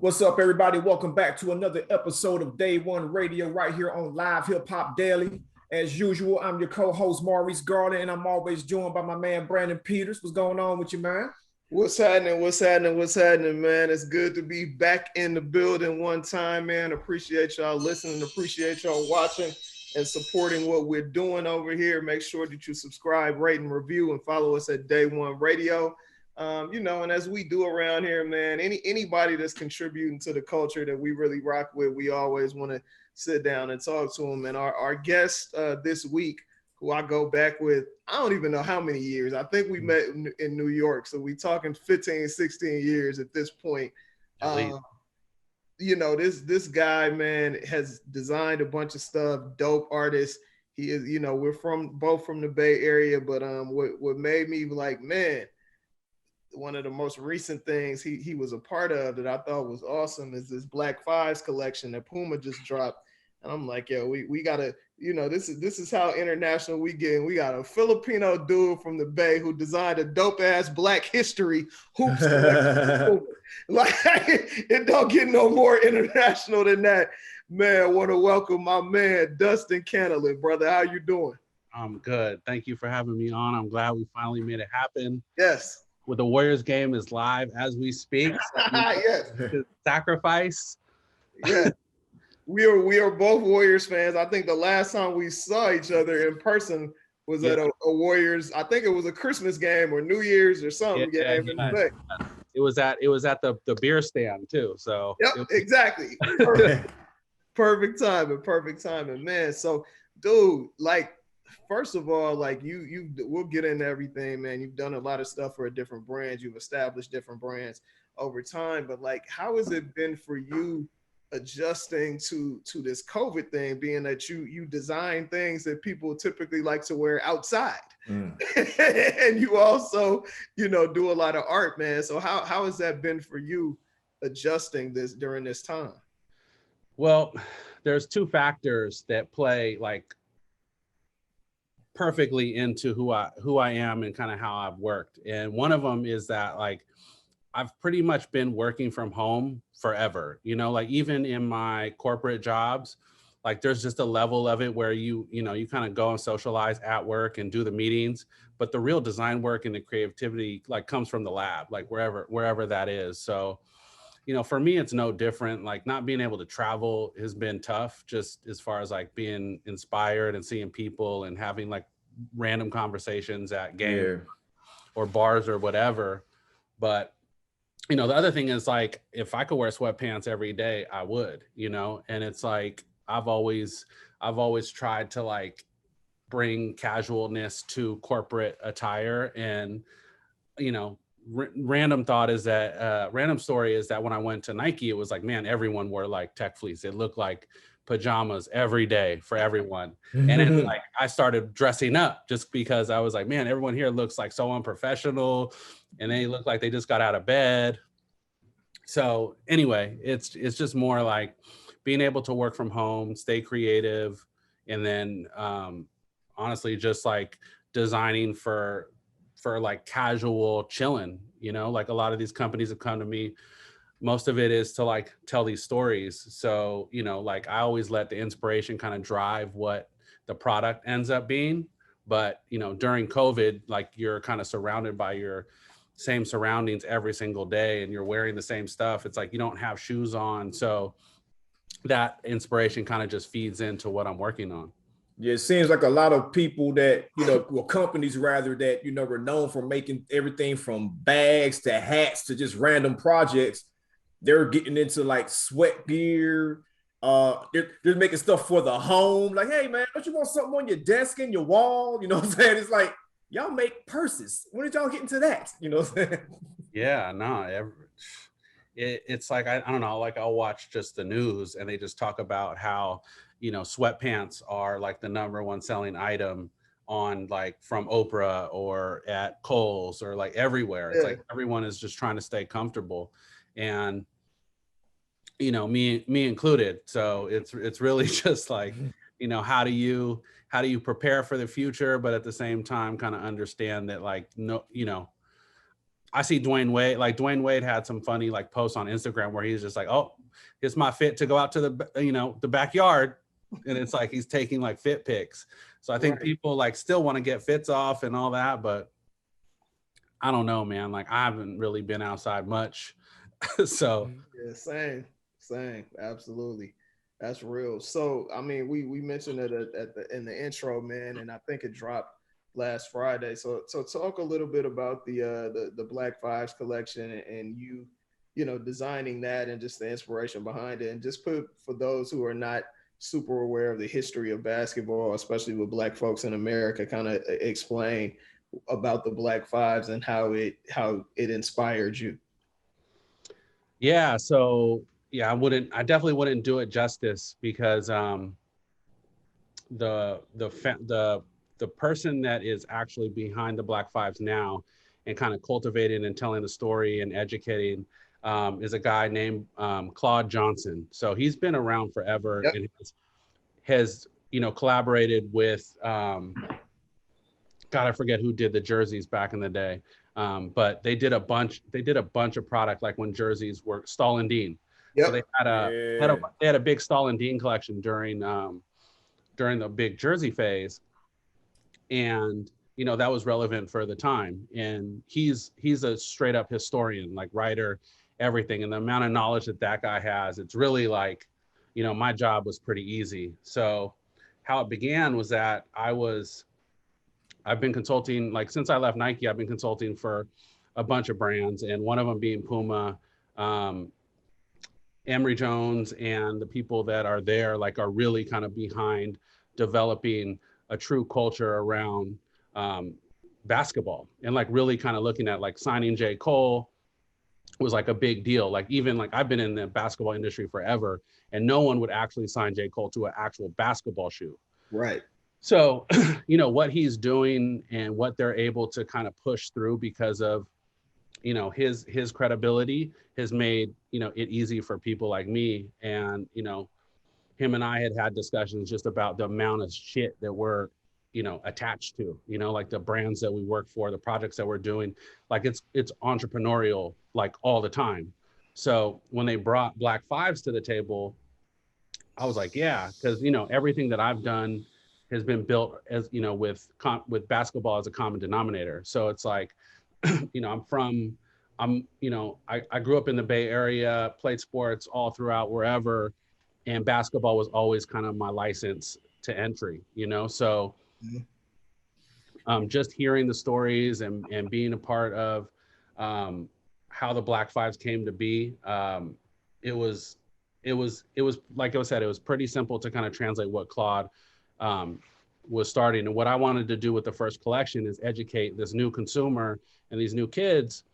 What's up, everybody? Welcome back to another episode of Day One Radio right here on Live Hip Hop Daily. As usual, I'm your co-host, Maurice Garland, and I'm always joined by my man, Brandon Peters. What's going on with you, man? What's happening, man? It's good to be back in the building one time, man. Appreciate y'all listening, appreciate y'all watching and supporting what we're doing over here. Make sure that you subscribe, rate, and review, and follow us at Day1Radio. And as we do around here, man, anybody that's contributing to the culture that we really rock with, we always want to sit down and talk to them. And our guest this week, who I go back with, I don't even know how many years. I think we met in New York. So we talking 15, 16 years at this point. This guy, man, has designed a bunch of stuff, dope artist. He is, we're both from the Bay Area, but what made me like, man, one of the most recent things he was a part of that I thought was awesome is this Black Fives collection that Puma just dropped. And I'm like, yo, we gotta, this is how international we get. We got a Filipino dude from the Bay who designed a dope ass Black history hoops collection. Like, it don't get no more international than that. Man, I want to welcome my man, Dustin Canalin. Brother, how you doing? I'm good. Thank you for having me on. I'm glad we finally made it happen. Yes. With the Warriors game is live as we speak. So yes. Sacrifice. Yeah. We are both Warriors fans. I think the last time we saw each other in person was at a Warriors. I think it was a Christmas game or New Year's or something. It was at the beer stand too. So yep, exactly. Perfect timing, man. So, dude, like, first of all, like we'll get into everything, man. You've done a lot of stuff for different brands. You've established different brands over time. But like, how has it been for you adjusting to this COVID thing, being that you design things that people typically like to wear outside, and you also, do a lot of art, man. So how has that been for you adjusting this during this time? Well, there's two factors that play like perfectly into who I am and kind of how I've worked. And one of them is that like I've pretty much been working from home forever, like even in my corporate jobs, like there's just a level of it where you kind of go and socialize at work and do the meetings, but the real design work and the creativity like comes from the lab, like wherever that is. So, for me, it's no different. Like not being able to travel has been tough, just as far as like being inspired and seeing people and having like random conversations at games or bars or whatever. But, the other thing is like, if I could wear sweatpants every day, I would, and it's like, I've always tried to like bring casualness to corporate attire. And, random story is that when I went to Nike, it was like, man, everyone wore like tech fleece. It looked like pajamas every day for everyone. And then like I started dressing up just because I was like, man, everyone here looks like so unprofessional and they look like they just got out of bed. So anyway, it's just more like being able to work from home, stay creative, and then honestly just like designing for like casual chilling, like a lot of these companies have come to me. Most of it is to like tell these stories. So, like I always let the inspiration kind of drive what the product ends up being. But, during COVID, like you're kind of surrounded by your same surroundings every single day and you're wearing the same stuff. It's like you don't have shoes on. So that inspiration kind of just feeds into what I'm working on. Yeah, it seems like a lot of people that, companies rather that, were known for making everything from bags to hats to just random projects. They're getting into like sweat gear. They're making stuff for the home. Like, hey, man, don't you want something on your desk and your wall? You know what I'm saying? It's like, y'all make purses. When did y'all get into that? You know what I'm saying? Yeah, no, it's like, I don't know, like I'll watch just the news and they just talk about how, sweatpants are like the #1 selling item on like from Oprah or at Kohl's or like everywhere. It's like everyone is just trying to stay comfortable. And me included. So it's really just like, how do you prepare for the future, but at the same time kind of understand that like, no, I see Dwayne Wade, like Dwayne Wade had some funny like posts on Instagram where he's just like, oh, it's my fit to go out to the, the backyard. And it's like, he's taking like fit pics. So I think people like still want to get fits off and all that, but I don't know, man. Like I haven't really been outside much. So yeah, same. Absolutely. That's real. So, I mean, we mentioned it in the intro, man, and I think it dropped last Friday. So talk a little bit about the Black Fives collection and designing that and just the inspiration behind it, and just put for those who are not super aware of the history of basketball, especially with Black folks in America, kind of explain about the Black Fives and how it inspired you. Yeah. So yeah, I definitely wouldn't do it justice, because the person that is actually behind the Black Fives now and kind of cultivating and telling the story and educating is a guy named Claude Johnson. So he's been around forever. Yep. And has collaborated with God, I forget who did the jerseys back in the day. But they did a bunch of product, like when jerseys were Stahl and Dean. Yep. So they had a big Stahl and Dean collection during the big jersey phase. And that was relevant for the time. And he's a straight up historian, like writer, everything. And the amount of knowledge that guy has, it's really like, my job was pretty easy. So how it began was that I've been consulting, like since I left Nike, I've been consulting for a bunch of brands, and one of them being Puma. Emery Jones and the people that are there are really kind of behind developing a true culture around basketball, and like really kind of looking at like signing J. Cole was like a big deal. Like even like I've been in the basketball industry forever, and no one would actually sign J. Cole to an actual basketball shoe. Right. So, what he's doing and what they're able to kind of push through because of, his credibility has made, it easy for people like me. And, him and I had discussions just about the amount of shit that we're, attached to, like the brands that we work for, the projects that we're doing, like it's entrepreneurial, like all the time. So when they brought Black Fives to the table, I was like, yeah, because, everything that I've done has been built as, with basketball as a common denominator. So it's like, I grew up in the Bay Area, played sports all throughout wherever, and basketball was always kind of my license to entry, so just hearing the stories and being a part of how the Black Fives came to be, it was like I said, it was pretty simple to kind of translate what Claude was starting. And what I wanted to do with the first collection is educate this new consumer and these new kids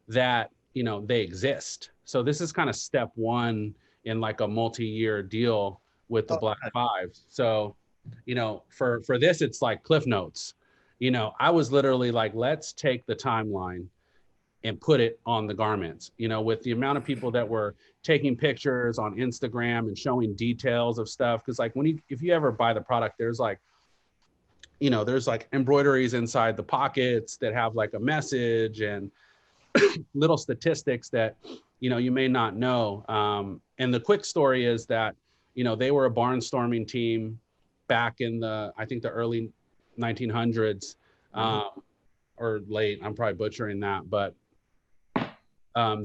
that, they exist. So this is kind of step one in like a multi-year deal with the Black Fives. So, for this, it's like Cliff Notes. I was literally like, let's take the timeline and put it on the garments, with the amount of people that were taking pictures on Instagram and showing details of stuff. Cause like if you ever buy the product, there's like, there's like embroideries inside the pockets that have like a message and little statistics that, you may not know. And the quick story is that, they were a barnstorming team back in I think the early 1900s or late, I'm probably butchering that, but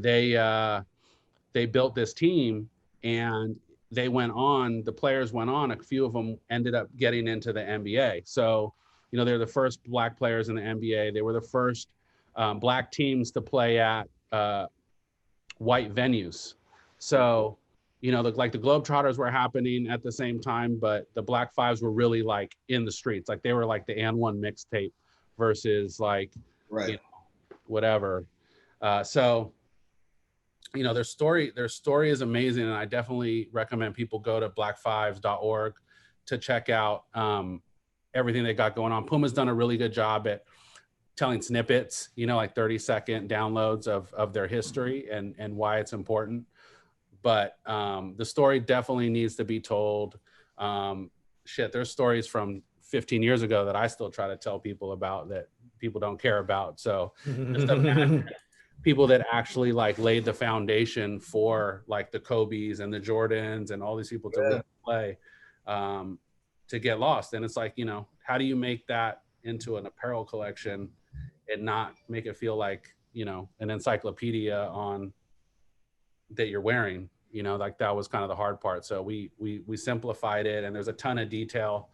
they built this team, and the players went on, a few of them ended up getting into the NBA. So, they're the first Black players in the NBA. They were the first Black teams to play at white venues. So, like the Globetrotters were happening at the same time, but the Black Fives were really like in the streets. Like they were like the And One mixtape versus like, whatever. So, their story is amazing. And I definitely recommend people go to blackfives.org to check out everything they got going on. Puma's done a really good job at telling snippets, like 30-second downloads of their history and why it's important. But the story definitely needs to be told. There's stories from 15 years ago that I still try to tell people about that people don't care about. So just people that actually like laid the foundation for like the Kobe's and the Jordans and all these people to really play, to get lost. And it's like, you know, how do you make that into an apparel collection and not make it feel like, you know, an encyclopedia on that you're wearing, you know, like that was kind of the hard part. So we simplified it, and there's a ton of detail.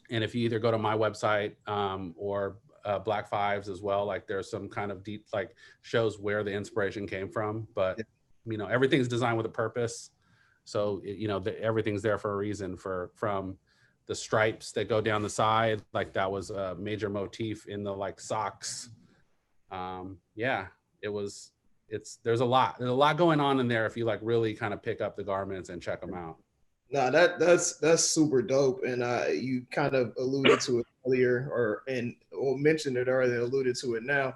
And if you either go to my website or Black Fives as well, like there's some kind of deep, like shows where the inspiration came from, but you know, everything's designed with a purpose. So, you know, everything's there for a reason. From the stripes that go down the side, like that was a major motif in the like socks. Yeah, there's a lot going on in there if you like really kind of pick up the garments and check them out. No, that's super dope. And you kind of alluded to it earlier, or mentioned it earlier, alluded to it now.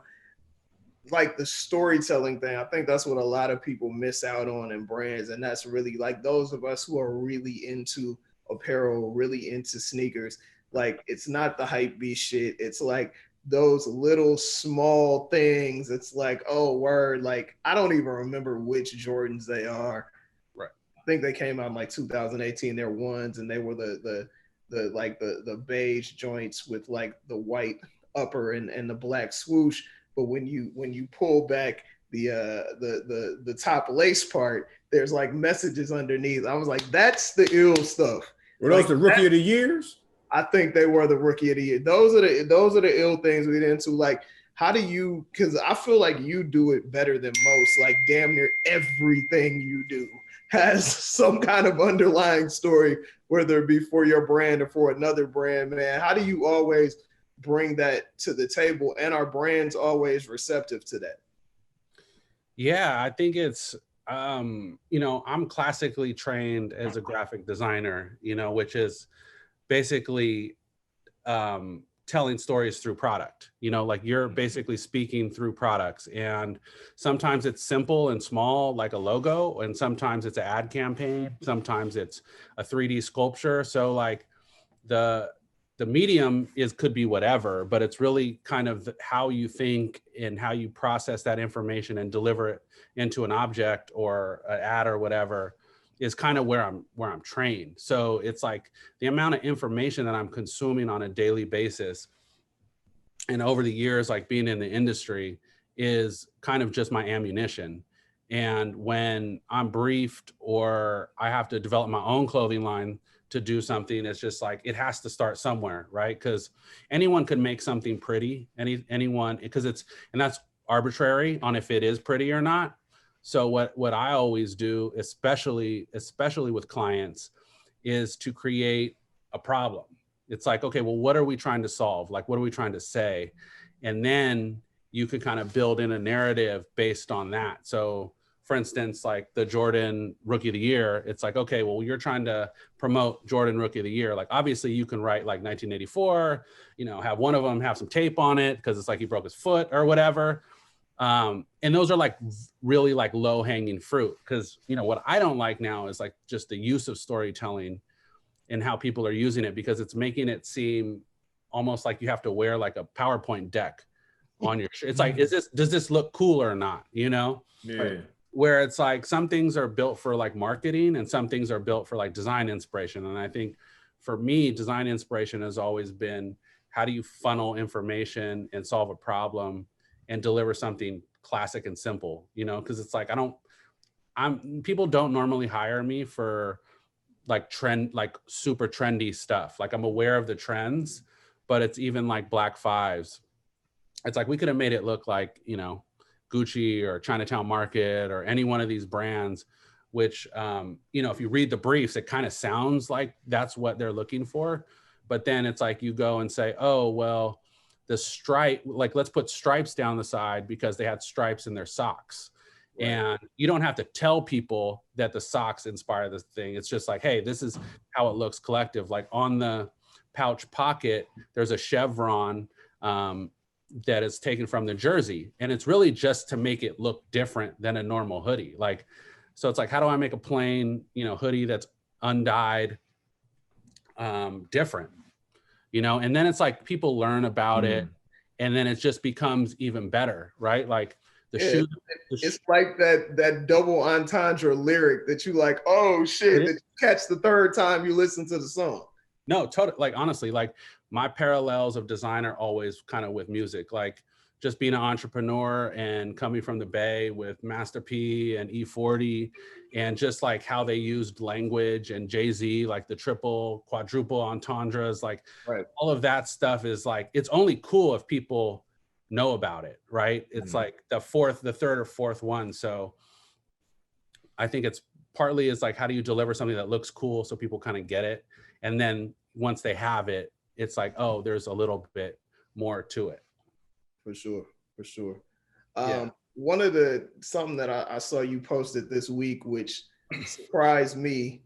Like the storytelling thing, I think that's what a lot of people miss out on in brands. And that's really like those of us who are really into apparel, really into sneakers. Like it's not the hype beast shit. It's like those little small things. It's like, oh word, like I don't even remember which Jordans they are. Right. I think they came out in like 2018. They're ones, and they were the beige joints with like the white upper and the black swoosh. But when you pull back the top lace part, there's like messages underneath. I was like, that's the ill stuff. Were those the rookie of the years? I think they were the rookie of the year. Those are the ill things we get into. Like, how do you? Because I feel like you do it better than most. Like, damn near everything you do has some kind of underlying story, whether it be for your brand or for another brand. Man, how do you always bring that to the table, and are brands always receptive to that? Yeah, I think it's you know, I'm classically trained as a graphic designer, you know, which is basically telling stories through product. You know, like you're basically speaking through products, and sometimes it's simple and small like a logo, and sometimes it's an ad campaign, sometimes it's a 3D sculpture. So like the medium could be whatever, but it's really kind of how you think and how you process that information and deliver it into an object or an ad or whatever is kind of where I'm trained. So it's like the amount of information that I'm consuming on a daily basis, and over the years, like being in the industry, is kind of just my ammunition. And when I'm briefed or I have to develop my own clothing line to do something, it's just like it has to start somewhere, right? Because anyone could make something pretty, anyone, because that's arbitrary on if it is pretty or not. So what I always do, especially with clients, is to create a problem. It's like, okay, well, what are we trying to solve? Like, what are we trying to say? And then you can kind of build in a narrative based on that. So for instance, like the Jordan Rookie of the Year, it's like, okay, well, you're trying to promote Jordan Rookie of the Year. Like, obviously you can write like 1984, you know, have one of them have some tape on it because it's like he broke his foot or whatever. And those are like really like low hanging fruit, because, you know, what I don't like now is like just the use of storytelling and how people are using it, because it's making it seem almost like you have to wear like a PowerPoint deck on your shirt. It's like, does this look cool or not? You know? Yeah. Where it's like some things are built for like marketing and some things are built for like design inspiration. And I think for me, design inspiration has always been, how do you funnel information and solve a problem and deliver something classic and simple, you know? Because it's like, people don't normally hire me for like super trendy stuff. Like I'm aware of the trends, but it's even like Black Fives. It's like, we could have made it look like, you know, Gucci or Chinatown Market or any one of these brands, which, you know, if you read the briefs, it kind of sounds like that's what they're looking for. But then it's like you go and say, oh, well, the stripe, like let's put stripes down the side because they had stripes in their socks. Right. And you don't have to tell people that the socks inspire this thing. It's just like, hey, this is how it looks collective. Like on the pouch pocket, there's a chevron that is taken from the jersey. And it's really just to make it look different than a normal hoodie. Like, so it's like, how do I make a plain, you know, hoodie that's undyed, different, you know? And then it's like people learn about it, and then it just becomes even better, right? Like shoe. It's like that double entendre lyric that you like, oh shit, that you catch the third time you listen to the song. No, totally. Like, honestly, like my parallels of design are always kind of with music, like just being an entrepreneur and coming from the Bay with Master P and E40 and just like how they used language and Jay-Z, like the triple, quadruple entendres, like all of that stuff is like, it's only cool if people know about it, right? It's like the third or fourth one. So I think it's partly is like, how do you deliver something that looks cool so people kind of get it? And then once they have it, it's like, oh, there's a little bit more to it. For sure. Yeah. One of something that I saw you posted this week, which surprised me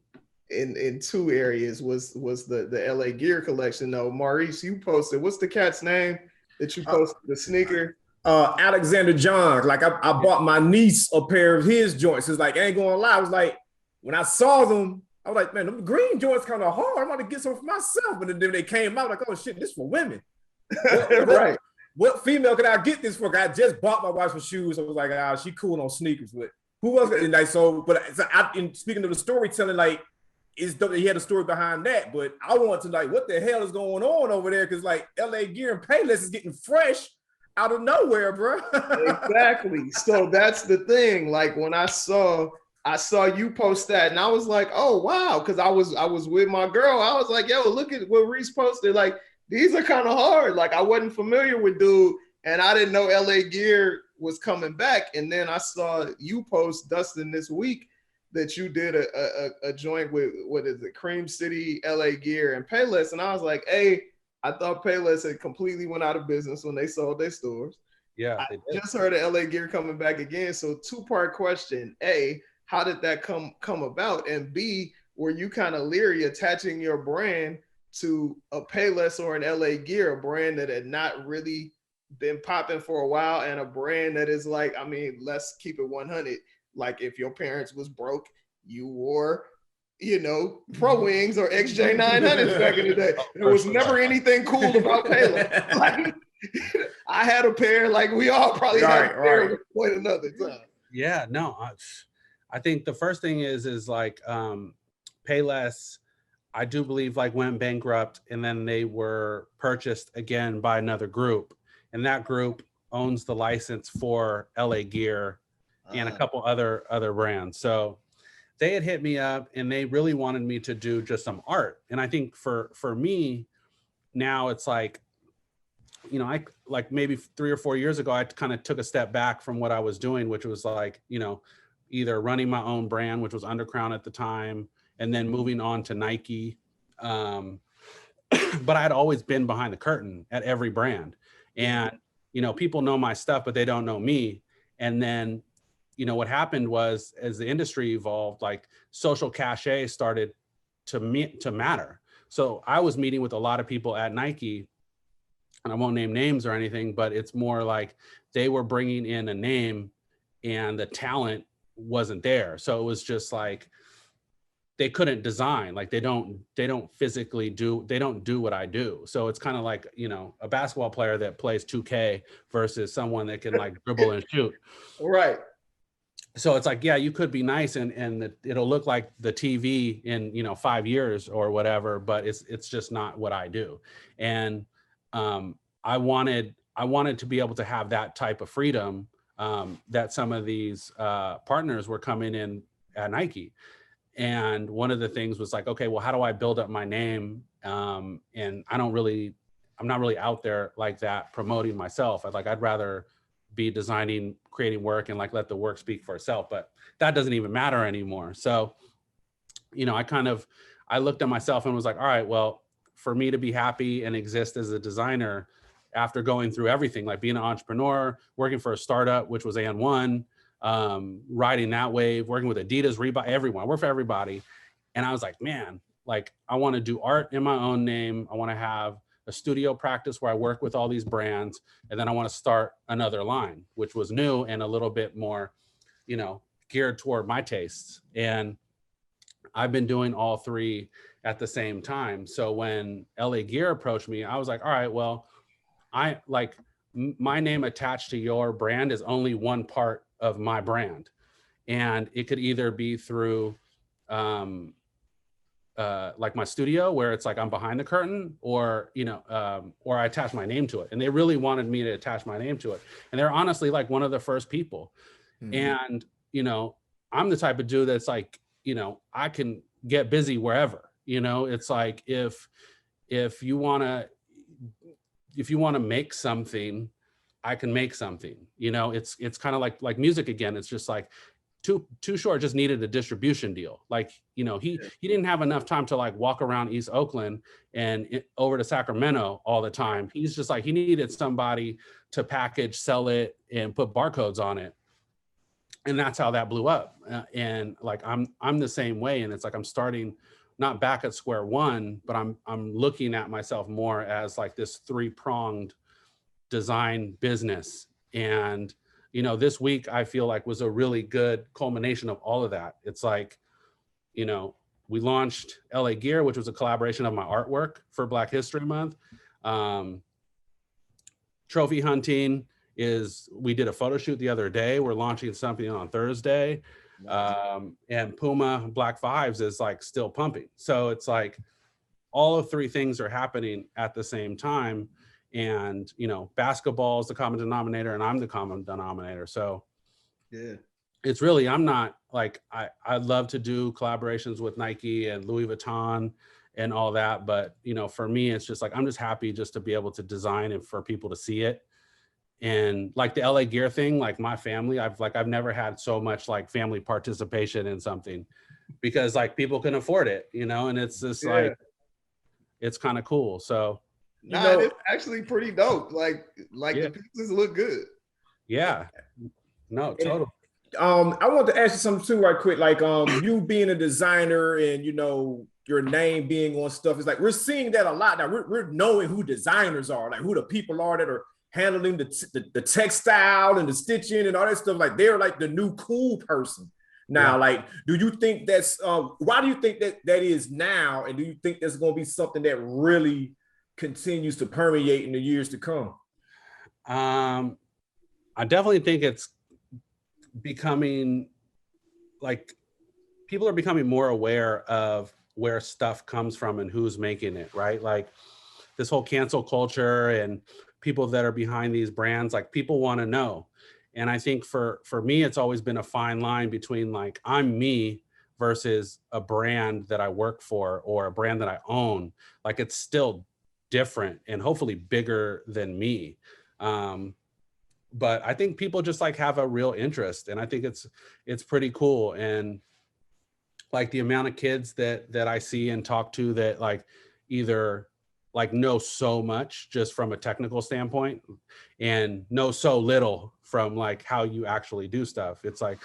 in two areas, was the LA gear collection. Though, Maurice, you posted, what's the cat's name that you posted, the sneaker? Alexander John. Like I bought my niece a pair of his joints. It's like, I ain't gonna lie, I was like, when I saw them, I was like, man, them green joints kind of hard. I'm about to get some for myself. But then they came out like, oh shit, this for women. Right. What female could I get this for? I just bought my wife some shoes. I was like, she cool on sneakers. But who else? And like, speaking of the storytelling, like, he had a story behind that. But I want to like, what the hell is going on over there? Because like LA Gear and Payless is getting fresh out of nowhere, bro. Exactly. So that's the thing. Like when I saw you post that, and I was like, oh wow, because I was with my girl. I was like, yo, look at what Reese posted. Like, these are kind of hard. Like, I wasn't familiar with Dude, and I didn't know LA Gear was coming back. And then I saw you post, Dustin, this week that you did a joint with, what is it, Cream City, LA Gear, and Payless. And I was like, hey, I thought Payless had completely went out of business when they sold their stores. Yeah, I just heard of LA Gear coming back again. So two-part question. A, how did that come about? And B, were you kind of leery attaching your brand to a Payless or an LA Gear, a brand that had not really been popping for a while, and a brand that is like, I mean, let's keep it 100. Like, if your parents was broke, you wore, Pro Wings or XJ900s back in the day. There was never anything cool about Payless. Like, I had a pair, like we all probably had a pair at point another time. Yeah, no, I think the first thing is like Payless, I do believe like went bankrupt, and then they were purchased again by another group, and that group owns the license for LA Gear and a couple other brands. So they had hit me up, and they really wanted me to do just some art. And I think for me now, it's like, I like maybe 3 or 4 years ago, I kind of took a step back from what I was doing, which was like, either running my own brand, which was Undrcrwn at the time, and then moving on to Nike. But I had always been behind the curtain at every brand. And, people know my stuff, but they don't know me. And then, what happened was, as the industry evolved, like social cachet started to matter. So I was meeting with a lot of people at Nike, and I won't name names or anything, but it's more like they were bringing in a name and the talent wasn't there. So it was just like, they couldn't design, like they don't physically do what I do. So it's kind of like, a basketball player that plays 2K versus someone that can like dribble and shoot. Right. So it's like, yeah, you could be nice and it'll look like the TV in, 5 years or whatever, but it's just not what I do. And I wanted to be able to have that type of freedom that some of these partners were coming in at Nike. And one of the things was like, okay, well, how do I build up my name? And I'm not really out there like that promoting myself. I'd rather be designing, creating work, and like let the work speak for itself. But that doesn't even matter anymore. So, I looked at myself and was like, all right, well, for me to be happy and exist as a designer after going through everything, like being an entrepreneur, working for a startup, which was AN1, riding that wave, working with Adidas, Reebok, everyone. I work for everybody. And I was like, man, like I want to do art in my own name. I want to have a studio practice where I work with all these brands. And then I want to start another line, which was new and a little bit more, geared toward my tastes. And I've been doing all three at the same time. So when LA Gear approached me, I was like, all right, well, my name attached to your brand is only one part of my brand. And it could either be through like my studio, where it's like I'm behind the curtain, or, you know, or I attach my name to it. And they really wanted me to attach my name to it. And they're honestly like one of the first people. And, you know, I'm the type of dude that's like, you know, I can get busy wherever, you know. It's like, if you want to make something, I can make something, you know. It's kind of like music again. It's just like, Too Short just needed a distribution deal. Like, you know, he didn't have enough time to like walk around East Oakland and over to Sacramento all the time. He's just like, he needed somebody to package, sell it, and put barcodes on it. And that's how that blew up. And like, I'm the same way. And it's like, I'm starting not back at square one, but I'm looking at myself more as like this 3-pronged design business. And, you know, this week I feel like was a really good culmination of all of that. It's like, you know, we launched LA Gear, which was a collaboration of my artwork for Black History Month. Trophy hunting is, we did a photo shoot the other day. We're launching something on Thursday. And Puma Black Fives is like still pumping. So it's like all of 3 things are happening at the same time. And, you know, basketball is the common denominator and I'm the common denominator. So yeah, it's really, I'm not like, I'd love to do collaborations with Nike and Louis Vuitton and all that. But, you know, for me, it's just like, I'm just happy just to be able to design and for people to see it. And like the LA Gear thing, like my family, I've never had so much like family participation in something, because like people can afford it, you know, and it's just like, it's kind of cool. So, nah, it's actually pretty dope. Like the pieces look good. Yeah, no, totally. I want to ask you something too, right quick. Like, you being a designer and, you know, your name being on stuff, it's like we're seeing that a lot now. We're knowing who designers are, like who the people are that are handling the textile and the stitching and all that stuff. Like they're like the new cool person now. Like, do you think that's why do you think that is now, and do you think there's going to be something that really continues to permeate in the years to come? I definitely think it's becoming like, people are becoming more aware of where stuff comes from and who's making it, right? Like this whole cancel culture and people that are behind these brands, like people want to know. And I think for me, it's always been a fine line between like, I'm me versus a brand that I work for or a brand that I own. Like it's still different and hopefully bigger than me. But I think people just like have a real interest, and I think it's pretty cool. And like the amount of kids that I see and talk to that like either like know so much just from a technical standpoint and know so little from like how you actually do stuff. It's like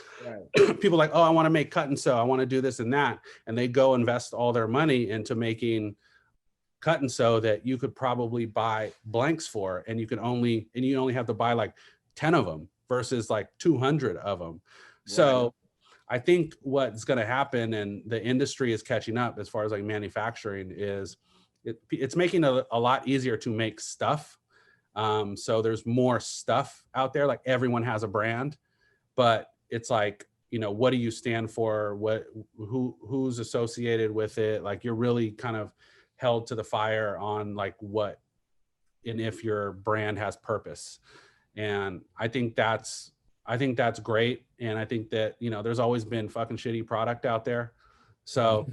people like, oh, I want to make cut and sew, I want to do this and that, and they go invest all their money into making cut and sew that you could probably buy blanks for, and you only have to buy like 10 of them versus like 200 of them. So I think what's going to happen, and the industry is catching up as far as like manufacturing, is it's making it a lot easier to make stuff. So there's more stuff out there. Like everyone has a brand, but it's like, you know, what do you stand for? Who's associated with it? Like you're really kind of held to the fire on like what, and if your brand has purpose. And I think that's great. And I think that, you know, there's always been fucking shitty product out there. So,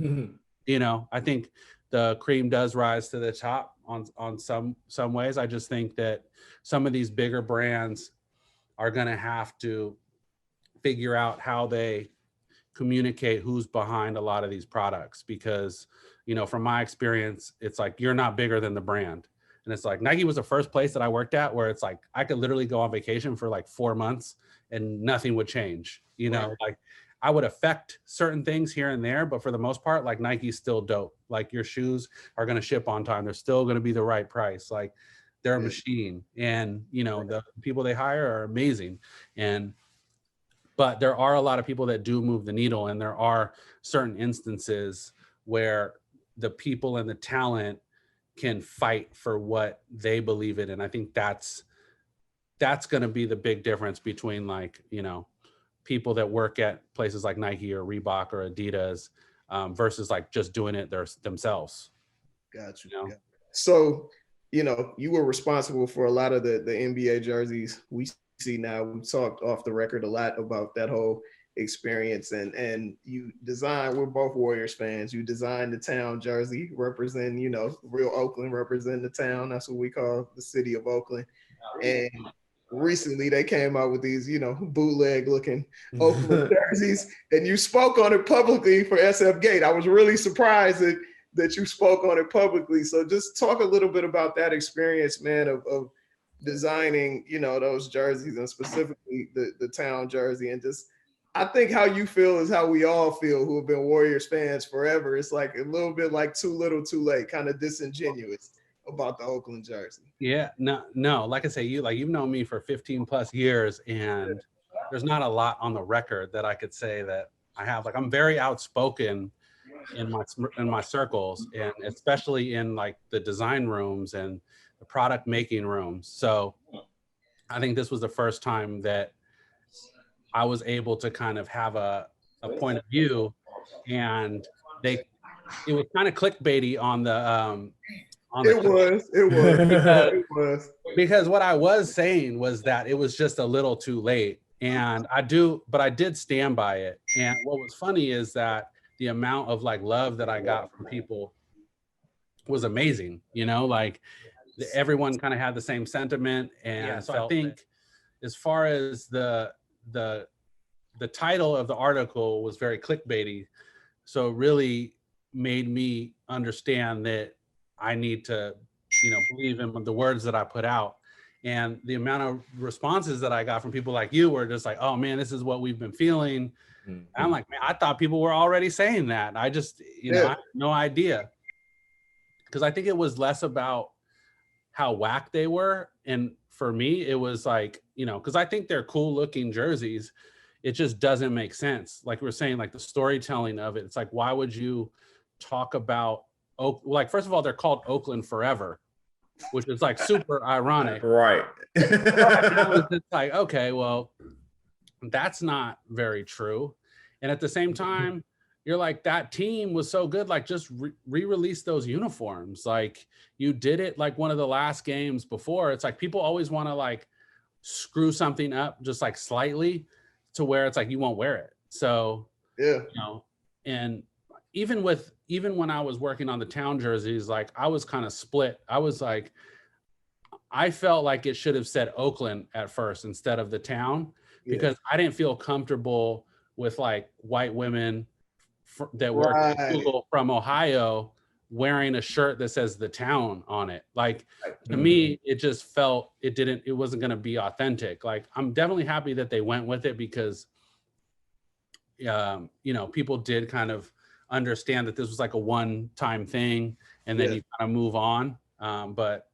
you know, I think the cream does rise to the top on some ways. I just think that some of these bigger brands are going to have to figure out how they communicate who's behind a lot of these products, because, you know, from my experience, it's like, you're not bigger than the brand. And it's like, Nike was the first place that I worked at where it's like, I could literally go on vacation for like 4 months and nothing would change, you know, like I would affect certain things here and there, but for the most part, like Nike's still dope. Like your shoes are going to ship on time. They're still going to be the right price. Like they're a machine, and, you know, the people they hire are amazing. But there are a lot of people that do move the needle, and there are certain instances where the people and the talent can fight for what they believe in. And I think that's that's going to be the big difference between like, you know, people that work at places like Nike or Reebok or Adidas versus like just doing it themselves. Got you. You know? So, you know, you were responsible for a lot of the NBA jerseys we see now. We talked off the record a lot about that whole experience, and you designed, we're both Warriors fans, you designed the town jersey representing, you know, real Oakland, representing the town. That's what we call the city of Oakland. And recently they came out with these, you know, bootleg looking Oakland jerseys, and you spoke on it publicly for SF Gate. I was really surprised that you spoke on it publicly. So just talk a little bit about that experience, man, of designing, you know, those jerseys, and specifically the town jersey. And just, I think how you feel is how we all feel who have been Warriors fans forever. It's like a little bit like too little too late, kind of disingenuous about the Oakland jersey. Yeah, no. Like I say, you've known me for 15 plus years, and there's not a lot on the record that I could say that I have. Like, I'm very outspoken in my circles, and especially in like the design rooms and the product making rooms. So I think this was the first time that I was able to kind of have a point of view, and it was kind of clickbaity on the It was because what I was saying was that it was just a little too late, and I did stand by it. And what was funny is that the amount of like love that I got from people was amazing. You know, like everyone kind of had the same sentiment, and so I think as far as the title of the article was very clickbaity, so it really made me understand that I need to, you know, believe in the words that I put out. And the amount of responses that I got from people like you were just like, oh man, this is what we've been feeling. Mm-hmm. I'm like, man, I thought people were already saying that. I just, you know, I had no idea. Because I think it was less about how whack they were. And for me, it was like, you know, because I think they're cool looking jerseys. It just doesn't make sense. Like we were saying, like the storytelling of it. It's like, why would you talk about, like, first of all, they're called Oakland Forever, which is like super ironic. Right. It's like, okay, well, that's not very true. And at the same time, you're like, that team was so good, like just re-release those uniforms. Like you did it like one of the last games before. It's like people always want to like screw something up just like slightly to where it's like you won't wear it. So, yeah, you know, and even when I was working on the town jerseys, like I was kind of split. I was like, I felt like it should have said Oakland at first instead of the town, because I didn't feel comfortable with like white women that work at Google from Ohio wearing a shirt that says the town on it. Like to me, it just felt it wasn't going to be authentic. Like I'm definitely happy that they went with it because, you know, people did kind of understand that this was like a one-time thing, and then you kind of move on. But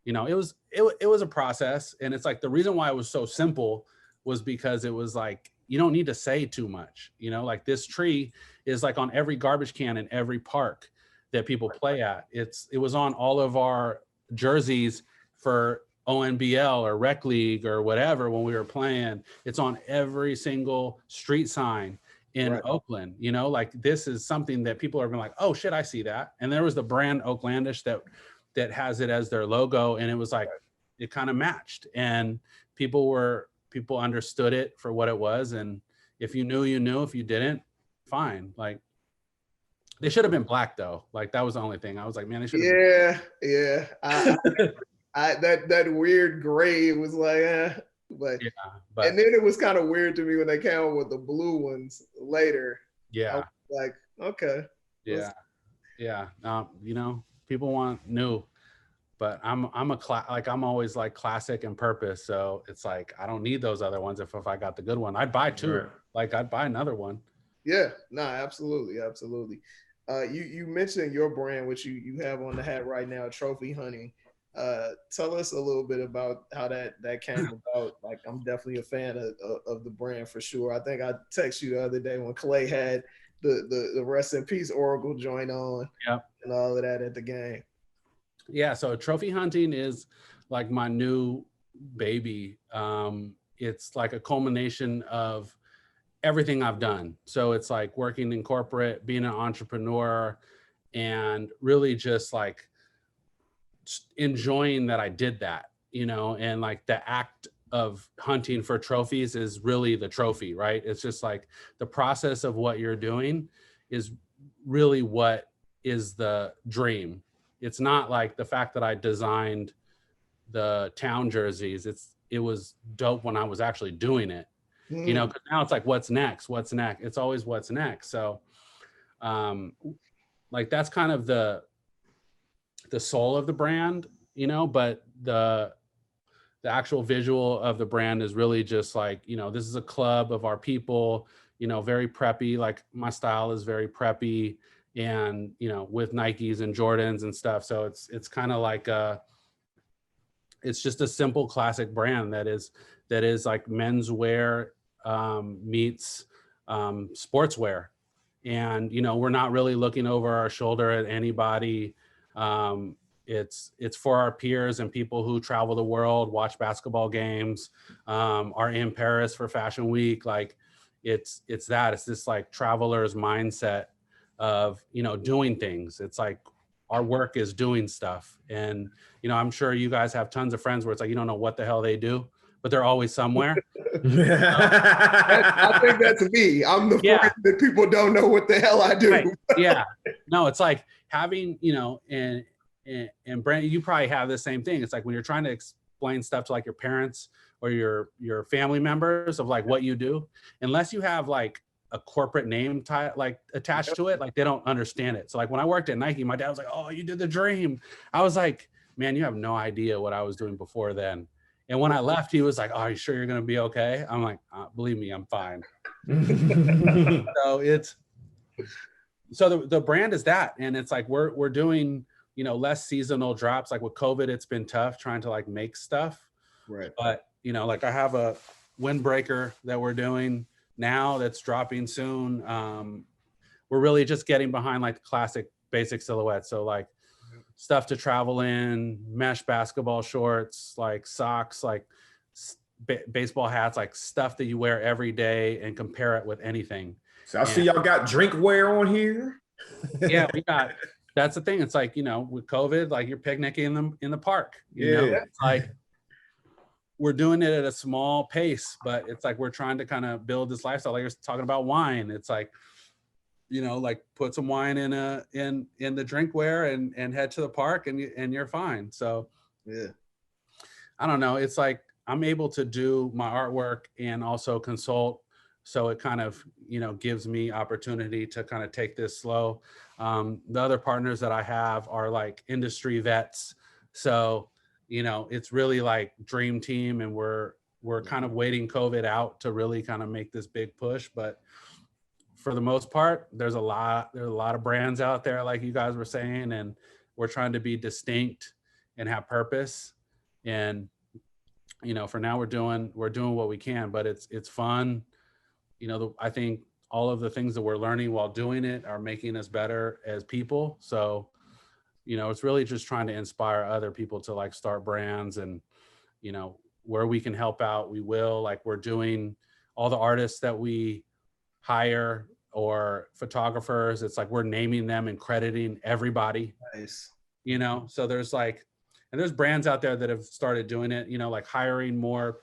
you know, it was a process, and it's like the reason why it was so simple was because it was like you don't need to say too much. You know, like this tree is like on every garbage can in every park that people play at. It was on all of our jerseys for ONBL or Rec League or whatever when we were playing. It's on every single street sign in Oakland. You know, like this is something that people are like, oh shit, I see that. And there was the brand Oaklandish that has it as their logo, and it was like it kind of matched, and people understood it for what it was. And if you knew, you knew. If you didn't, fine. Like they should have been black though. Like that was the only thing. I was like, man, they should have been. That weird gray was like, but and then it was kind of weird to me when they came out with the blue ones later. Yeah. Like, okay. Yeah. Yeah. You know, people want new, but I'm always like classic and purpose. So it's like, I don't need those other ones. If I got the good one, I'd buy two. Right. Like I'd buy another one. Yeah, no, absolutely. Absolutely. You mentioned your brand, which you have on the hat right now, Trophy Hunting. Tell us a little bit about how that came about. Like, I'm definitely a fan of the brand for sure. I think I texted you the other day when Clay had the rest in peace Oracle joint on, and all of that at the game. Yeah, so Trophy Hunting is like my new baby. It's like a culmination of everything I've done. So it's like working in corporate, being an entrepreneur, and really just like enjoying that I did that, and like the act of hunting for trophies is really the trophy, right? It's just like the process of what you're doing is really what is the dream. It's not like the fact that I designed the town jerseys. It was dope when I was actually doing it, because now it's like, what's next? It's always what's next. So like that's kind of the soul of the brand, but the actual visual of the brand is really just like, this is a club of our people, very preppy. Like my style is very preppy, and with Nikes and Jordans and stuff. So it's kind of like it's just a simple classic brand that is like menswear meets sportswear. And we're not really looking over our shoulder at anybody. It's for our peers and people who travel the world, watch basketball games, are in Paris for Fashion Week. Like it's this like traveler's mindset of doing things. It's like our work is doing stuff. And I'm sure you guys have tons of friends where it's like you don't know what the hell they do, but they're always somewhere. I think that's me. I'm the friend that people don't know what the hell I do. Right. Yeah. No, it's like having, and Brandon, you probably have the same thing. It's like when you're trying to explain stuff to like your parents or your family members of like what you do, unless you have like a corporate name like attached to it, like they don't understand it. So like when I worked at Nike, my dad was like, "Oh, you did the dream." I was like, "Man, you have no idea what I was doing before then." And when I left, he was like, "Oh, are you sure you're going to be okay?" I'm like, "Believe me, I'm fine." So the brand is that. And it's like, we're doing, less seasonal drops. Like with COVID, it's been tough trying to like make stuff. Right. But, like I have a windbreaker that we're doing now that's dropping soon. We're really just getting behind like classic basic silhouettes. So like stuff to travel in, mesh basketball shorts, like socks, like baseball hats, like stuff that you wear every day and compare it with anything. So I see y'all got drinkware on here. Yeah, that's the thing. It's like, with COVID, like you're picnicking in the park, It's like we're doing it at a small pace, but it's like we're trying to kind of build this lifestyle. Like you're talking about wine. It's like, like put some wine in the drinkware and head to the park and you're fine. So yeah, I don't know. It's like I'm able to do my artwork and also consult. So it kind of, gives me opportunity to kind of take this slow. The other partners that I have are like industry vets. So, it's really like dream team, and we're kind of waiting COVID out to really kind of make this big push. But for the most part, there's a lot of brands out there, like you guys were saying, and we're trying to be distinct and have purpose. And, for now we're doing what we can, but it's fun. I think all of the things that we're learning while doing it are making us better as people. So, it's really just trying to inspire other people to like start brands, and, where we can help out, we will. Like we're doing all the artists that we hire or photographers. It's like we're naming them and crediting everybody. Nice. So there's like, and there's brands out there that have started doing it, like hiring more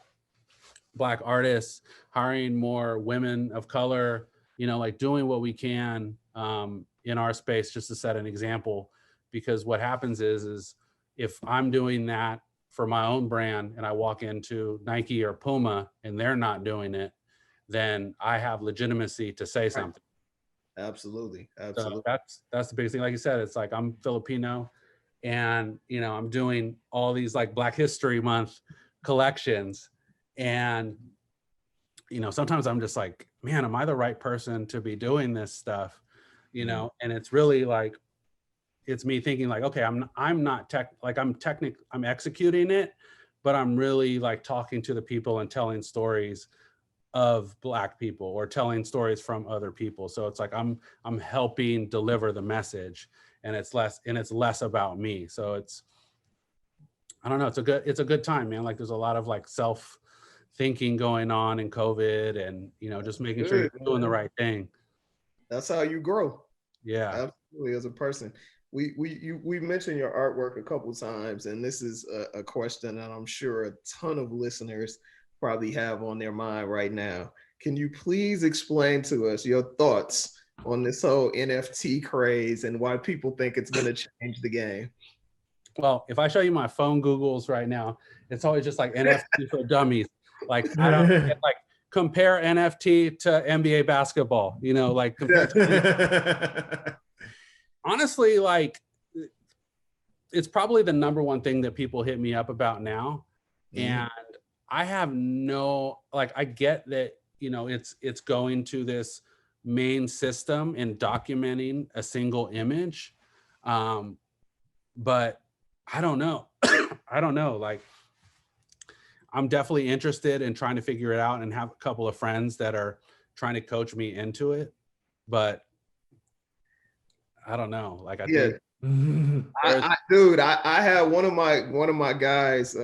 Black artists, hiring more women of color, like doing what we can in our space just to set an example. Because what happens is if I'm doing that for my own brand and I walk into Nike or Puma and they're not doing it, then I have legitimacy to say something. Absolutely. So that's the biggest thing. Like you said, it's like I'm Filipino, and I'm doing all these like Black History Month collections. And, sometimes I'm just like, man, am I the right person to be doing this stuff? And it's really like, it's me thinking like, okay, I'm executing it, but I'm really like talking to the people and telling stories of Black people or telling stories from other people. So it's like, I'm helping deliver the message, and it's less about me. So it's, I don't know. It's a good time, man. Like there's a lot of like self thinking going on in COVID, and just making sure you're doing the right thing. That's how you grow. Yeah, absolutely. As a person, we mentioned your artwork a couple times, and this is a question that I'm sure a ton of listeners probably have on their mind right now. Can you please explain to us your thoughts on this whole NFT craze and why people think it's going to change the game? Well, if I show you my phone Googles right now, it's always just like NFT for dummies. Like I don't like compare NFT to NBA basketball, like honestly, like it's probably the number one thing that people hit me up about now. And I have I get that, it's going to this main system and documenting a single image. But I don't know. I don't know. Like, I'm definitely interested in trying to figure it out and have a couple of friends that are trying to coach me into it. But I don't know. Like, I think, dude, I had one of my guys,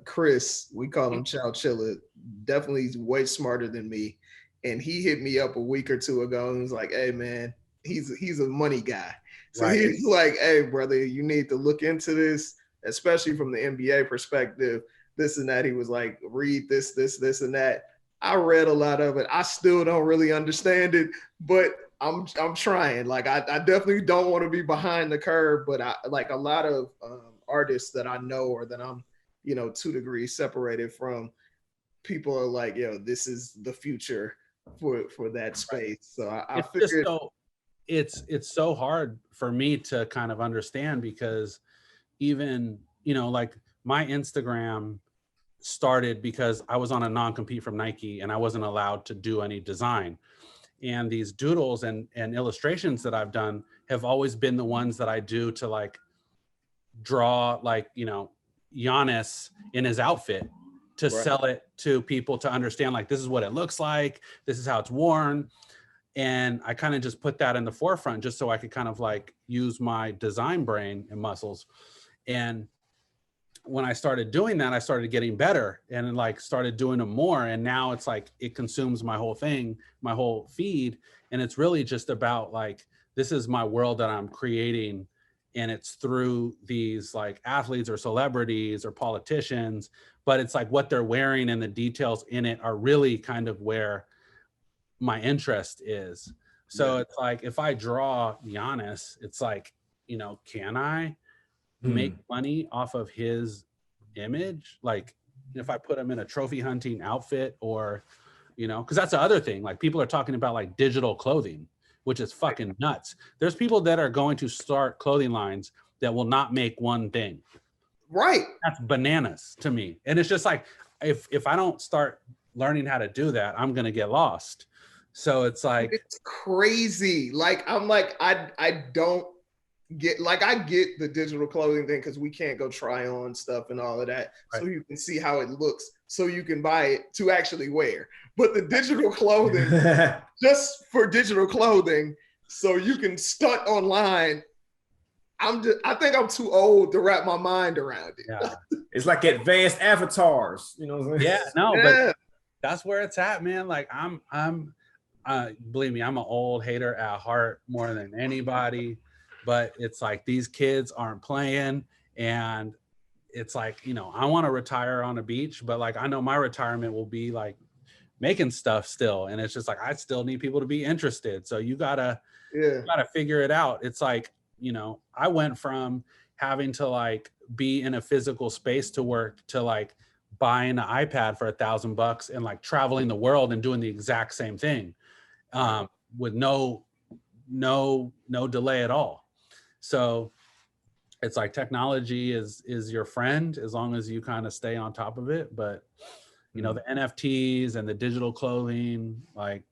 Chris. We call him Chow Chilla. Definitely, he's way smarter than me, and he hit me up a week or two ago and was like, "Hey, man, he's a money guy." So he's like, "Hey, brother, you need to look into this, especially from the NBA perspective, this and that." He was like, "Read this, and that." I read a lot of it. I still don't really understand it, but I'm trying. Like, I definitely don't want to be behind the curve, but I like a lot of artists that I know or that I'm, 2 degrees separated from. People are like, "Yo, this is the future for that space." So I figured. It's so hard for me to kind of understand, because even, like my Instagram started because I was on a non-compete from Nike and I wasn't allowed to do any design. And these doodles and illustrations that I've done have always been the ones that I do to like draw like, Giannis in his outfit to sell it to people to understand, like, this is what it looks like. This is how it's worn. And I kind of just put that in the forefront just so I could kind of like use my design brain and muscles. And when I started doing that, I started getting better and like started doing them more. And now it's like, it consumes my whole thing, my whole feed. And it's really just about like, this is my world that I'm creating. And it's through these like athletes or celebrities or politicians, but it's like what they're wearing and the details in it are really kind of where my interest is. So it's like, if I draw Giannis, it's like, can I make money off of his image? Like, if I put him in a trophy hunting outfit, or, because that's the other thing. Like, people are talking about like digital clothing, which is fucking nuts. There's people that are going to start clothing lines that will not make one thing. Right. That's bananas to me. And it's just like, if I don't start learning how to do that, I'm going to get lost. So it's like, it's crazy. Like, I'm like, I don't get, like, I get the digital clothing thing because we can't go try on stuff and all of that. Right. So you can see how it looks, so you can buy it to actually wear. But the digital clothing, just for digital clothing, so you can stunt online, I think I'm too old to wrap my mind around it. Yeah. It's like advanced avatars, you know what I'm saying? Yeah, no, but that's where it's at, man. Like, I'm believe me, I'm an old hater at heart more than anybody, but it's like, these kids aren't playing, and it's like, I want to retire on a beach, but like, I know my retirement will be like making stuff still. And it's just like, I still need people to be interested. So you gotta figure it out. It's like, I went from having to like be in a physical space to work to like buying an iPad for $1,000 and like traveling the world and doing the exact same thing. With no delay at all. So it's like, technology is your friend as long as you kind of stay on top of it. But the NFTs and the digital clothing, like,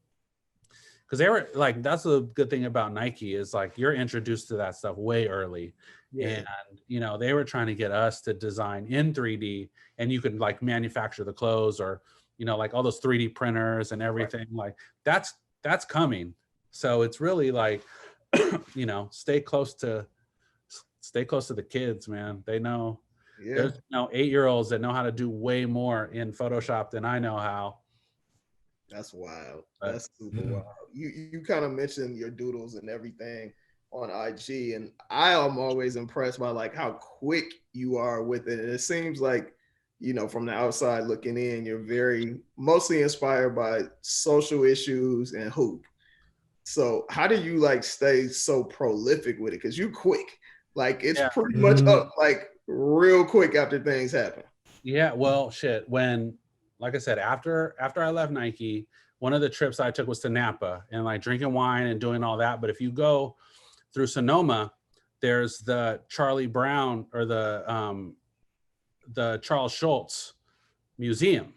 because they were like, that's the good thing about Nike is like, you're introduced to that stuff way early. And they were trying to get us to design in 3D, and you could like manufacture the clothes, or like all those 3D printers and everything. Like, that's coming. So it's really like, stay close to the kids, man. They know. There's 8-year-olds that know how to do way more in Photoshop than I know how. That's wild. That's super wild. You kind of mentioned your doodles and everything on IG, and I am always impressed by like how quick you are with it. And it seems like, you know, from the outside looking in, you're very mostly inspired by social issues and hoop. So how do you like stay so prolific with it? Because you quick, like it's pretty much up like real quick after things happen. Yeah, well, shit. When, like I said, after I left Nike, one of the trips I took was to Napa and like drinking wine and doing all that. But if you go through Sonoma, there's the Charlie Brown or the Charles Schultz Museum.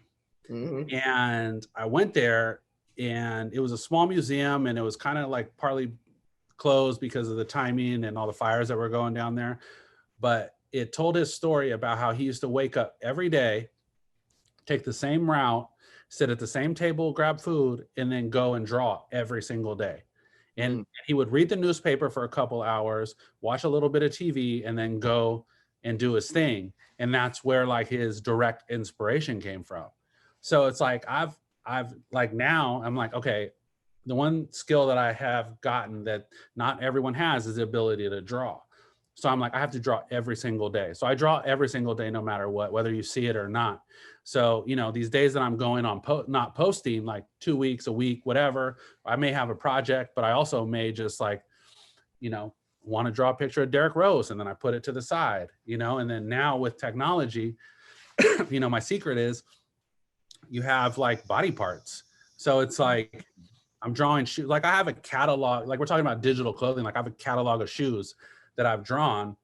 And I went there, and it was a small museum, and it was kind of like partly closed because of the timing and all the fires that were going down there. But it told his story about how he used to wake up every day, take the same route, sit at the same table, grab food, and then go and draw every single day. And he would read the newspaper for a couple hours, watch a little bit of TV, and then go and do his thing. And that's where like his direct inspiration came from. So it's like, I've like, now I'm like, okay, the one skill that I have gotten that not everyone has is the ability to draw. So I'm like, I have to draw every single day. So I draw every single day, no matter what, whether you see it or not. So, you know, these days that I'm going on, not posting like 2 weeks, a week, whatever, I may have a project, but I also may just like, you know, want to draw a picture of Derrick Rose, and then I put it to the side, you know. And then now with technology, you know, my secret is you have like body parts. So it's like, I'm drawing shoes. Like I have a catalog, like we're talking about digital clothing. Like I have a catalog of shoes that I've drawn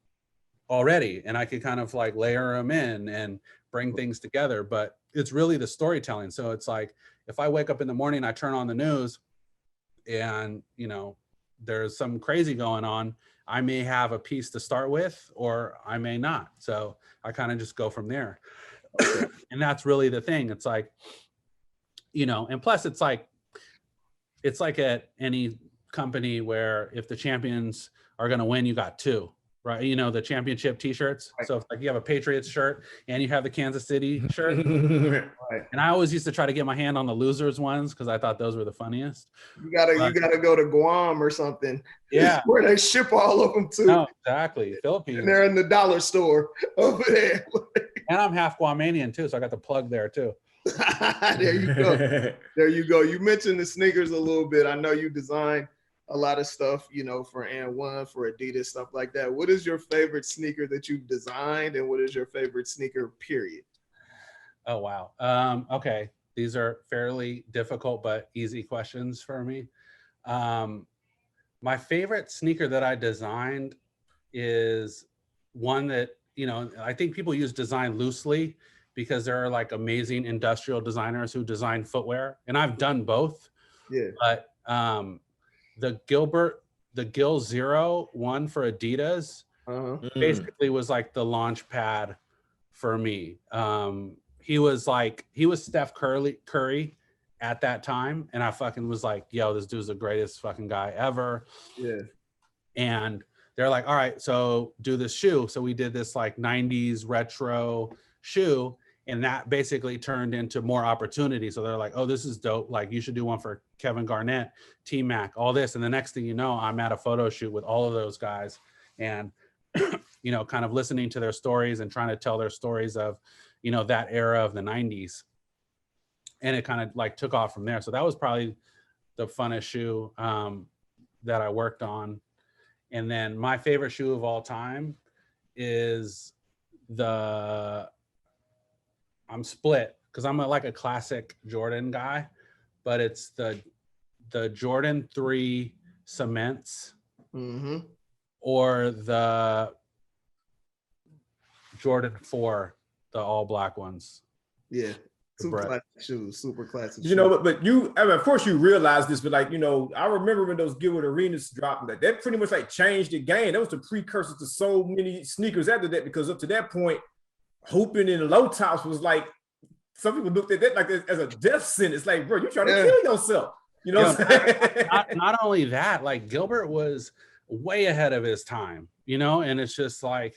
already, and I could kind of like layer them in and bring things together. But it's really the storytelling. So it's like, if I wake up in the morning, I turn on the news and, you know, there's some crazy going on, I may have a piece to start with, or I may not. So I kind of just go from there. And that's really the thing. It's like, you know, and plus it's like at any company where if the champions are going to win, you got two, right? You know, the championship t-shirts. So if like you have a Patriots shirt and you have the Kansas City shirt. And I always used to try to get my hand on the losers ones because I thought those were the funniest. You gotta go to Guam or something. Yeah. Where they ship all of them to. No, exactly. Philippines. And they're in the dollar store over there. And I'm half Guamanian too, so I got the plug there too. There you go. There you go. You mentioned the sneakers a little bit. I know you designed a lot of stuff, you know, for And1, for Adidas, stuff like that. What is your favorite sneaker that you've designed, and what is your favorite sneaker, period? Oh, wow. Okay. These are fairly difficult but easy questions for me. My favorite sneaker that I designed is one that, you know, I think people use design loosely because there are like amazing industrial designers who design footwear, and I've done both. Yeah. But the Gil Zero one for Adidas basically was like the launch pad for me. He was Steph Curry at that time, and I fucking was like, yo, this dude's the greatest fucking guy ever. Yeah. And they're like, all right, so do this shoe. So we did this like 90s retro shoe, and that basically turned into more opportunity. So they're like, oh, this is dope. Like, you should do one for Kevin Garnett, T-Mac, all this. And the next thing you know, I'm at a photo shoot with all of those guys and, you know, kind of listening to their stories and trying to tell their stories of, you know, that era of the 90s. And it kind of like took off from there. So that was probably the funnest shoe that I worked on. And then my favorite shoe of all time is I'm split because I'm like a classic Jordan guy, but it's the Jordan 3 cements or the Jordan 4, the all black ones. Yeah. Super classic shoes, super classic. You know, but you, I mean, of course you realize this, but like, you know, I remember when those Gilbert Arenas dropped, that pretty much like changed the game. That was the precursor to so many sneakers after that, because up to that point, hooping in low tops was like, some people looked at that like as a death sentence. Like, bro, you're trying to kill yourself. You know what I'm saying? Not only that, like Gilbert was way ahead of his time, you know, and it's just like,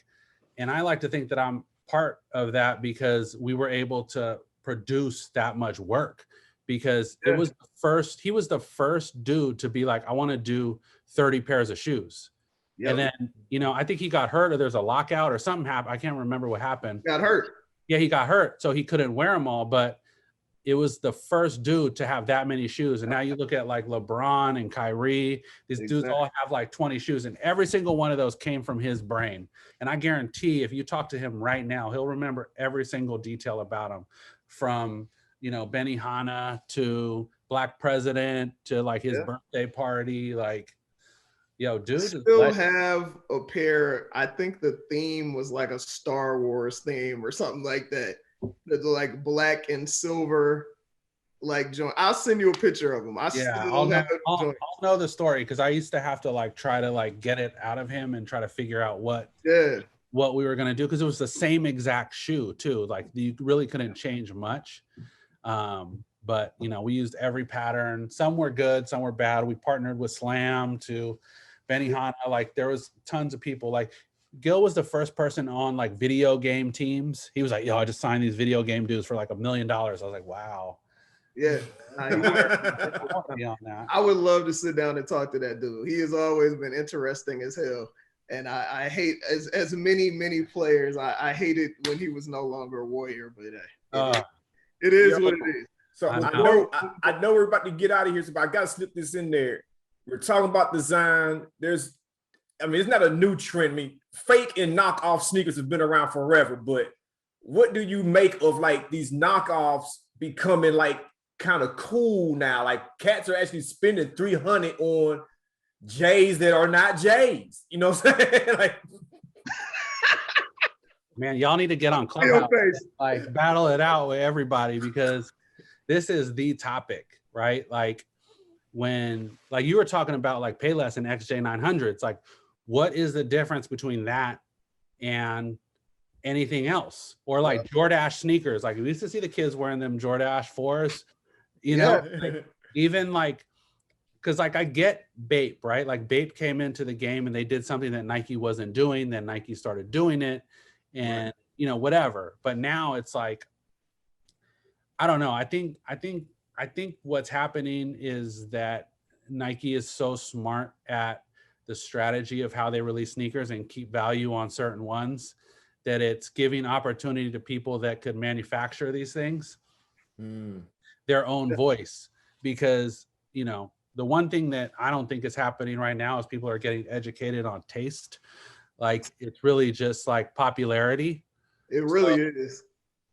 and I like to think that I'm part of that because we were able to produce that much work, because he was the first dude to be like, I want to do 30 pairs of shoes. Yep. And then, you know, I think he got hurt, or there's a lockout or something happened. I can't remember what happened. Got hurt. Yeah, he got hurt. So he couldn't wear them all, but it was the first dude to have that many shoes. And now you look at like LeBron and Kyrie, these dudes all have like 20 shoes, and every single one of those came from his brain. And I guarantee if you talk to him right now, he'll remember every single detail about them, from, you know, Benihana to Black President to like his birthday party. Like, yo, dude. I still have a pair. I think the theme was like a Star Wars theme or something like that. The like black and silver, like joint. I'll send you a picture of them. I'll know the story, because I used to have to like try to like get it out of him and try to figure out what we were gonna do, because it was the same exact shoe too. Like you really couldn't change much. But you know, we used every pattern. Some were good, some were bad. We partnered with Slam to Benihana. Like there was tons of people. Like Gil was the first person on like video game teams. He was like, yo, I just signed these video game dudes for like $1 million. I was like, wow. Yeah. I would love to sit down and talk to that dude. He has always been interesting as hell. And I hate, as many players, I hated when he was no longer a Warrior, but it is what it is. So I know we're about to get out of here, so I got to slip this in there. We're talking about design. It's not a new trend. I mean, fake and knockoff sneakers have been around forever, but what do you make of like these knockoffs becoming like kind of cool now? Like cats are actually spending $300 on J's that are not J's. You know what I'm saying? Like, man, y'all need to get on Clubhouse, like battle it out with everybody, because this is the topic, right? Like when, like you were talking about like Payless and XJ900s, like what is the difference between that and anything else? Or like Jordache sneakers, like we used to see the kids wearing them Jordache 4s, you know, like, even like, because like I get Bape, right? Like Bape came into the game and they did something that Nike wasn't doing, then Nike started doing it, and you know, whatever. But now it's like, I don't know. I think what's happening is that Nike is so smart at the strategy of how they release sneakers and keep value on certain ones, that it's giving opportunity to people that could manufacture these things their own voice. Because, you know, the one thing that I don't think is happening right now is people are getting educated on taste. Like it's really just like popularity. It really is.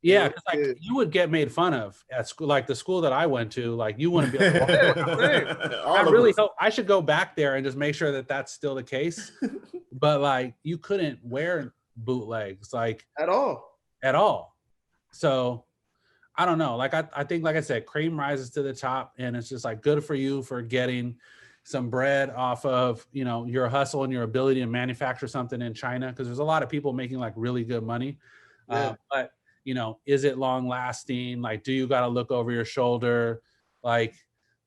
Yeah, because like you would get made fun of at school, like the school that I went to. Like you wouldn't be like, I really hope I should go back there and just make sure that that's still the case. But like you couldn't wear bootlegs like at all. So I don't know. Like I think, like I said, cream rises to the top, and it's just like good for you for getting some bread off of, you know, your hustle and your ability to manufacture something in China, because there's a lot of people making like really good money. But you know, is it long lasting? Like, do you got to look over your shoulder? Like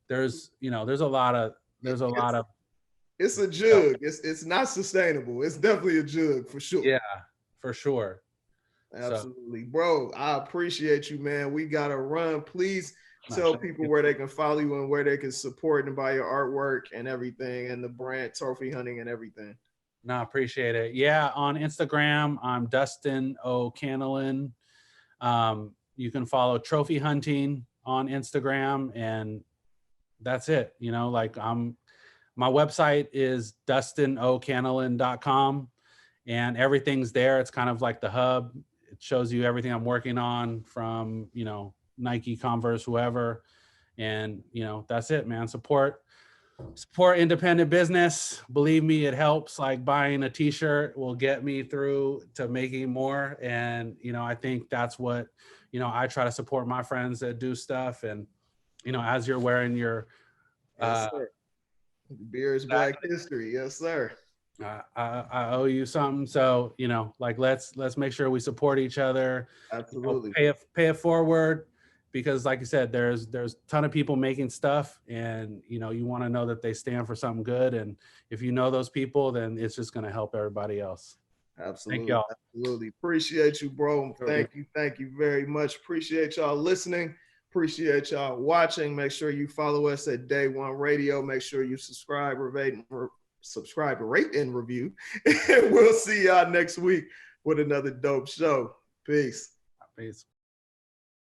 there's a lot of it's a jug. It's not sustainable. It's definitely a jug for sure. Yeah, for sure. Absolutely. So, bro, I appreciate you, man. We got to run. Please tell people where they can follow you and where they can support and buy your artwork and everything, and the brand Trophy Hunting and everything. No, I appreciate it. Yeah, on Instagram, I'm Dustin Canalin. You can follow Trophy Hunting on Instagram, and that's it. You know, like my website is dustincanalin.com, and everything's there. It's kind of like the hub. It shows you everything I'm working on, from, you know, Nike, Converse, whoever. And, you know, that's it, man. Support independent business. Believe me, it helps. Like buying a t-shirt will get me through to making more. And, you know, I think that's what, you know, I try to support my friends that do stuff. And, you know, as you're wearing your Beer is Black History. Yes, sir. I owe you something. So, you know, like let's make sure we support each other. Absolutely. You know, pay it forward, because like you said, there's a ton of people making stuff, and, you know, you want to know that they stand for something good. And if you know those people, then it's just going to help everybody else. Absolutely. Thank y'all. Absolutely. Appreciate you, bro. Thank you. Thank you very much. Appreciate y'all listening. Appreciate y'all watching. Make sure you follow us at Day1Radio. Make sure you subscribe, rate, and review. And we'll see y'all next week with another dope show. Peace. Peace.